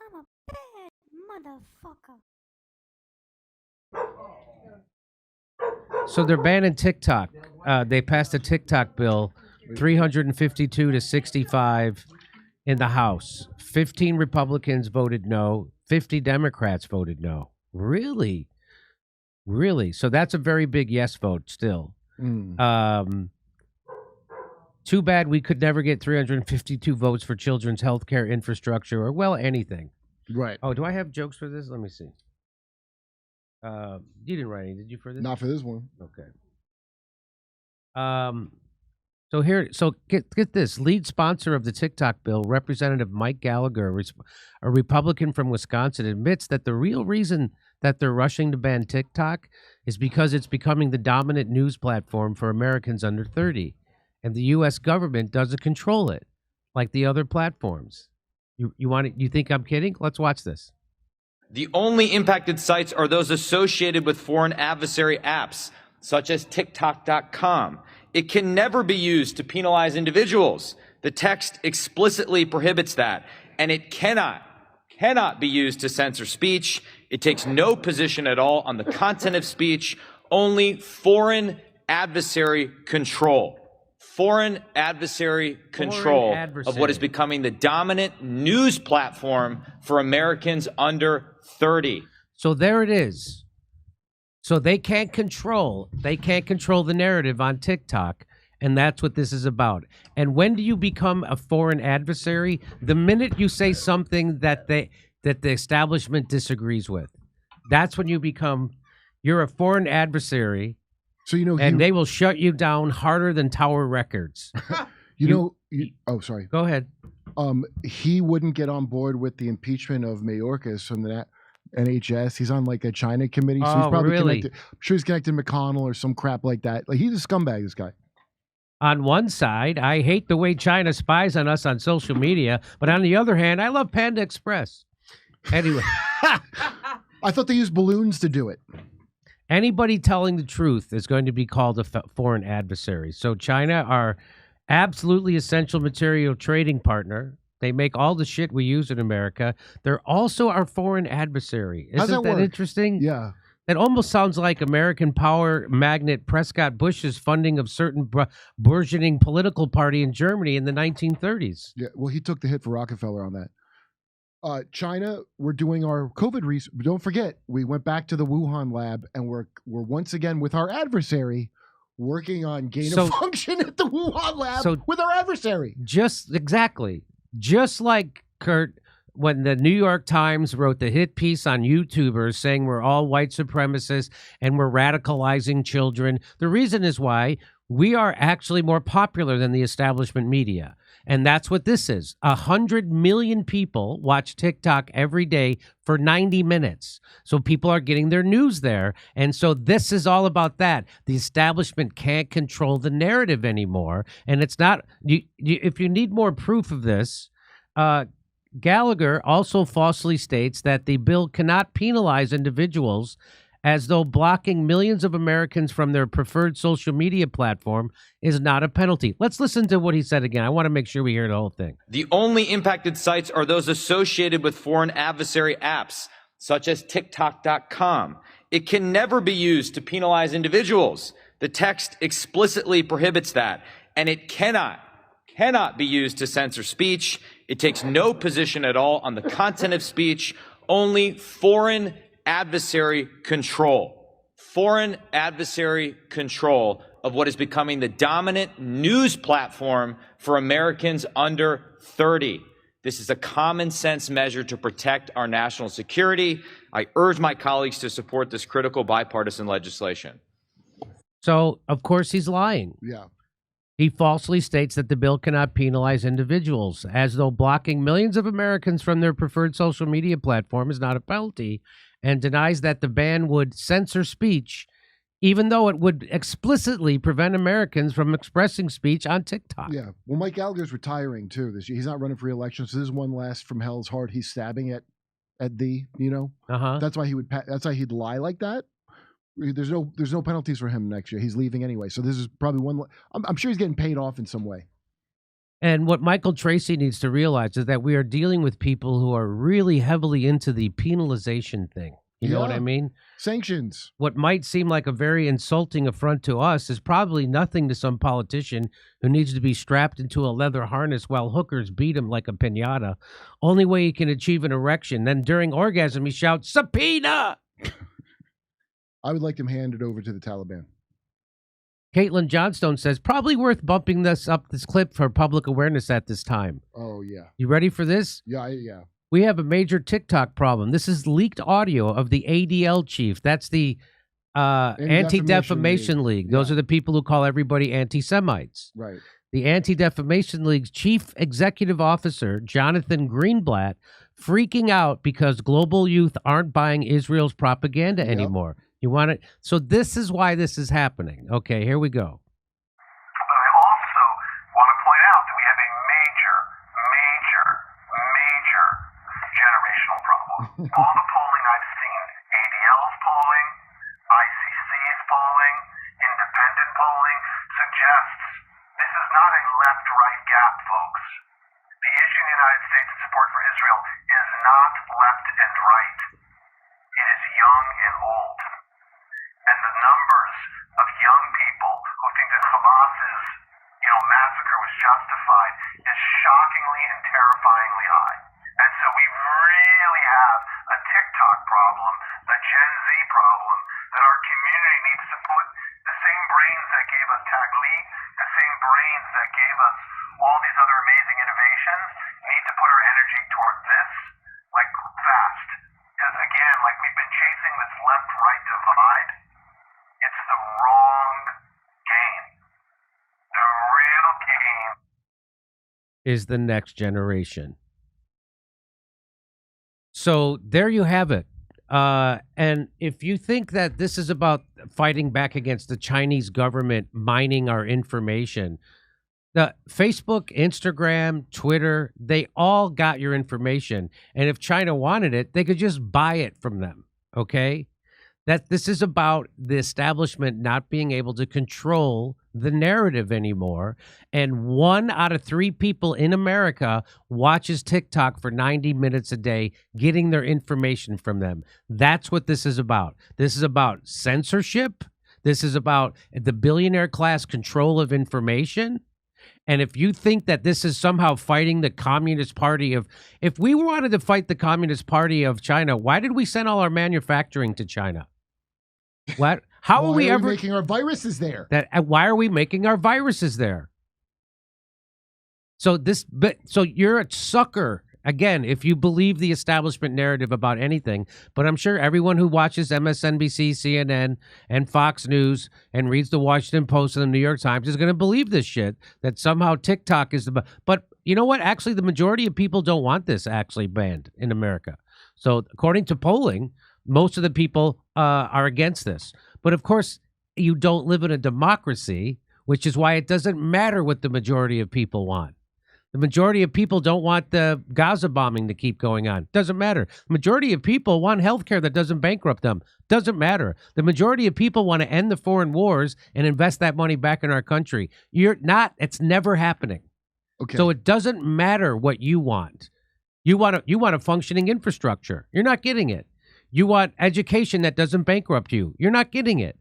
I'm a bad motherfucker. So they're banning TikTok. They passed a TikTok bill, 352 to 65 in the House. 15 Republicans voted no. 50 Democrats voted no. Really? Really? So that's a very big yes vote still. Too bad we could never get 352 votes for children's health care infrastructure or, well, anything. Right. Oh, do I have jokes for this? Let me see. You didn't write any, did you, for this? Not for this one. Okay. So get this. Lead sponsor of the TikTok bill, Representative Mike Gallagher, a Republican from Wisconsin, admits that the real reason that they're rushing to ban TikTok is because it's becoming the dominant news platform for Americans under 30, and the U.S. government doesn't control it like the other platforms. You think I'm kidding? Let's watch this. The only impacted sites are those associated with foreign adversary apps, such as TikTok.com. It can never be used to penalize individuals. The text explicitly prohibits that, and it cannot be used to censor speech. It takes no position at all on the content of speech, only foreign adversary control. Foreign adversary control of what is becoming the dominant news platform for Americans under 30. So there it is. So they can't control the narrative on TikTok, and that's what this is about. And when do you become a foreign adversary? The minute you say something that the establishment disagrees with. That's when you're a foreign adversary. So and they will shut you down harder than Tower Records. Oh, sorry. Go ahead. He wouldn't get on board with the impeachment of Mayorkas from the NHS. He's on like a China committee, so he's probably connected. I'm sure he's connected to McConnell or some crap like that. Like, he's a scumbag, this guy. On one side, I hate the way China spies on us on social media, but on the other hand, I love Panda Express. Anyway. I thought they used balloons to do it. Anybody telling the truth is going to be called a foreign adversary. So China are absolutely essential material trading partner. They make all the shit we use in America. They're also our foreign adversary. Isn't that interesting? Yeah. That almost sounds like American power magnate Prescott Bush's funding of certain burgeoning political party in Germany in the 1930s. Yeah, well, he took the hit for Rockefeller on that. China, we're doing our COVID research. Don't forget, we went back to the Wuhan lab, and we're once again with our adversary working on gain of function at the Wuhan lab with our adversary. Just like Kurt, when the New York Times wrote the hit piece on YouTubers saying we're all white supremacists and we're radicalizing children. The reason is why we are actually more popular than the establishment media. And that's what this is. 100 million people watch TikTok every day for 90 minutes. So people are getting their news there. And so this is all about that. The establishment can't control the narrative anymore. And it's not, if you need more proof of this, Gallagher also falsely states that the bill cannot penalize individuals, as though blocking millions of Americans from their preferred social media platform is not a penalty. Let's listen to what he said again. I want to make sure we hear the whole thing. The only impacted sites are those associated with foreign adversary apps, such as TikTok.com. It can never be used to penalize individuals. The text explicitly prohibits that, and it cannot be used to censor speech. It takes no position at all on the content of speech, only foreign adversary control. Foreign adversary control of what is becoming the dominant news platform for Americans under 30. This is a common sense measure to protect our national security. I urge my colleagues to support this critical bipartisan legislation. So, of course, he's lying. Yeah. He falsely states that the bill cannot penalize individuals, as though blocking millions of Americans from their preferred social media platform is not a penalty, and denies that the ban would censor speech, even though it would explicitly prevent Americans from expressing speech on TikTok. Yeah. Well, Mike Gallagher's retiring, too, this year. He's not running for re-election, so this is one last from hell's heart. He's stabbing at That's why he'd lie like that. There's no penalties for him next year. He's leaving anyway. So this is probably one. I'm sure he's getting paid off in some way. And what Michael Tracy needs to realize is that we are dealing with people who are really heavily into the penalization thing. You know what I mean? Sanctions. What might seem like a very insulting affront to us is probably nothing to some politician who needs to be strapped into a leather harness while hookers beat him like a piñata. Only way he can achieve an erection. Then during orgasm, he shouts, "Subpoena!" I would like them handed over to the Taliban. Caitlin Johnstone says, probably worth bumping this clip for public awareness at this time. Oh, yeah. You ready for this? Yeah. We have a major TikTok problem. This is leaked audio of the ADL chief. That's the Anti-Defamation League. Those are the people who call everybody anti-Semites. Right. The Anti-Defamation League's chief executive officer, Jonathan Greenblatt, freaking out because global youth aren't buying Israel's propaganda anymore. You want it? So this is why this is happening. Okay, here we go. But I also want to point out that we have a major generational problem. All the polling I've seen, ADL's polling, ICC's polling, independent polling, suggests this is not a left-right gap, folks. The issue in the United States in support for Israel is not left and right. It is young and old. And the numbers of young people who think that Hamas's, massacre was justified is shockingly and terrifyingly high. And so we really have a TikTok problem, a Gen Z problem, that our community needs to put the same brains that gave us Tagli, the same brains that gave us all these other amazing innovations, need to put our energy toward this, like, fast. Because again, like we've been chasing this left-right divide, it's the wrong game. The real game is the next generation. So there you have it. And if you think that this is about fighting back against the Chinese government mining our information, the Facebook, Instagram, Twitter, they all got your information. And if China wanted it, they could just buy it from them. Okay? That this is about the establishment not being able to control the narrative anymore. And 1 out of 3 people in America watches TikTok for 90 minutes a day, getting their information from them. That's what this is about. This is about censorship. This is about the billionaire class control of information. And if you think that this is somehow fighting the Communist Party of, if we wanted to fight the Communist Party of China, why did we send all our manufacturing to China? What? How are we ever making our viruses there? Why are we making our viruses there? So you're a sucker again if you believe the establishment narrative about anything. But I'm sure everyone who watches MSNBC, CNN, and Fox News and reads the Washington Post and the New York Times is going to believe this shit that somehow TikTok is the. But you know what? Actually, the majority of people don't want this actually banned in America. So according to polling, most of the people are against this. But of course, you don't live in a democracy, which is why it doesn't matter what the majority of people want. The majority of people don't want the Gaza bombing to keep going on. Doesn't matter. The majority of people want health care that doesn't bankrupt them. Doesn't matter. The majority of people want to end the foreign wars and invest that money back in our country. It's never happening. Okay. So it doesn't matter what you want. You want a functioning infrastructure. You're not getting it. You want education that doesn't bankrupt you. You're not getting it.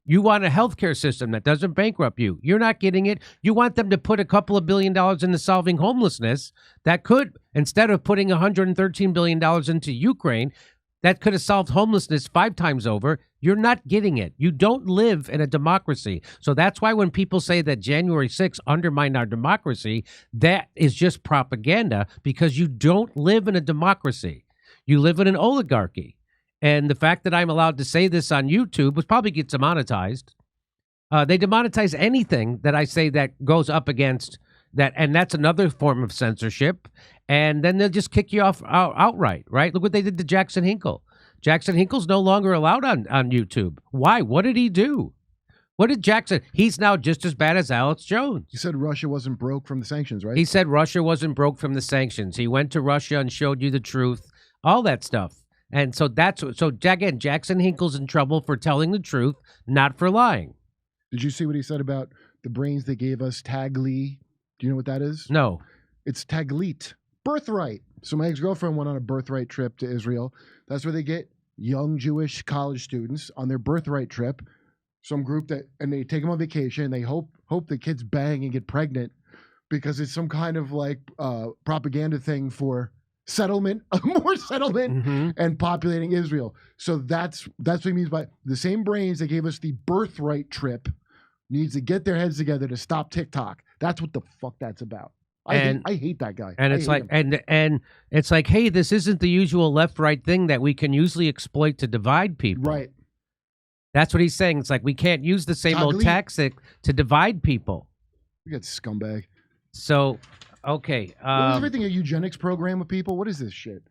You want a healthcare system that doesn't bankrupt you. You're not getting it. You want them to put a couple of $1 billion into solving homelessness that could, instead of putting $113 billion into Ukraine, that could have solved homelessness 5 times over. You're not getting it. You don't live in a democracy. So that's why when people say that January 6th undermined our democracy, that is just propaganda because you don't live in a democracy. You live in an oligarchy. And the fact that I'm allowed to say this on YouTube, which probably gets demonetized, they demonetize anything that I say that goes up against that. And that's another form of censorship. And then they'll just kick you off outright, right? Look what they did to Jackson Hinkle. Jackson Hinkle's no longer allowed on YouTube. Why? What did he do? What did Jackson? He's now just as bad as Alex Jones. You said Russia wasn't broke from the sanctions, right? He said Russia wasn't broke from the sanctions. He went to Russia and showed you the truth, all that stuff. And so again, Jackson Hinkle's in trouble for telling the truth, not for lying. Did you see what he said about the brains they gave us, Tagli, Do you know what that is? No. It's taglit, birthright. So my ex-girlfriend went on a birthright trip to Israel. That's where they get young Jewish college students on their birthright trip. Some group and they take them on vacation. They hope the kids bang and get pregnant because it's some kind of like propaganda thing for settlement, more settlement, and populating Israel. So that's what he means by the same brains that gave us the birthright trip needs to get their heads together to stop TikTok. That's what the fuck that's about. I hate that guy. And it's like, and it's like, hey, this isn't the usual left-right thing that we can usually exploit to divide people. Right. That's what he's saying. It's like we can't use the same old tactic to divide people. You got scumbag. So, okay. What is everything a eugenics program with people? What is this shit?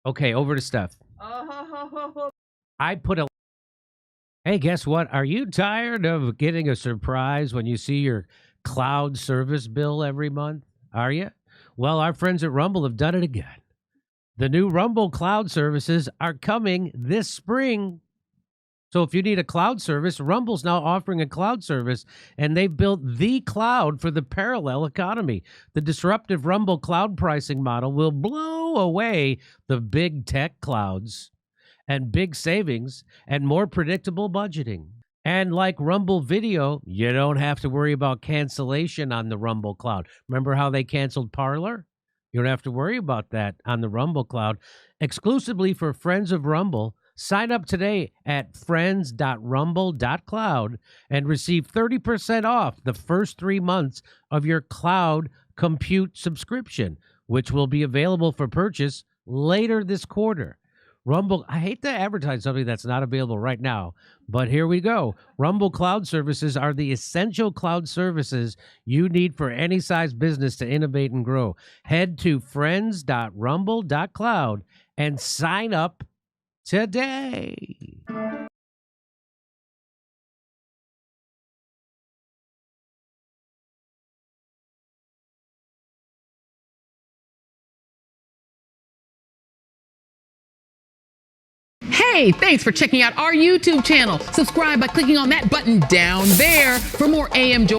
Okay, over to Steph. I put a... Hey, guess what? Are you tired of getting a surprise when you see your cloud service bill every month? Are you? Well, our friends at Rumble have done it again. The new Rumble cloud services are coming this spring. So if you need a cloud service, Rumble's now offering a cloud service, and they've built the cloud for the parallel economy. The disruptive Rumble cloud pricing model will blow away the big tech clouds and big savings and more predictable budgeting. And like Rumble Video, you don't have to worry about cancellation on the Rumble cloud. Remember how they canceled Parler? You don't have to worry about that on the Rumble cloud. Exclusively for friends of Rumble, sign up today at friends.rumble.cloud and receive 30% off the first 3 months of your cloud compute subscription, which will be available for purchase later this quarter. Rumble, I hate to advertise something that's not available right now, but here we go. Rumble Cloud Services are the essential cloud services you need for any size business to innovate and grow. Head to friends.rumble.cloud and sign up today. Hey, thanks for checking out our YouTube channel. Subscribe by clicking on that button down there for more AM Joy.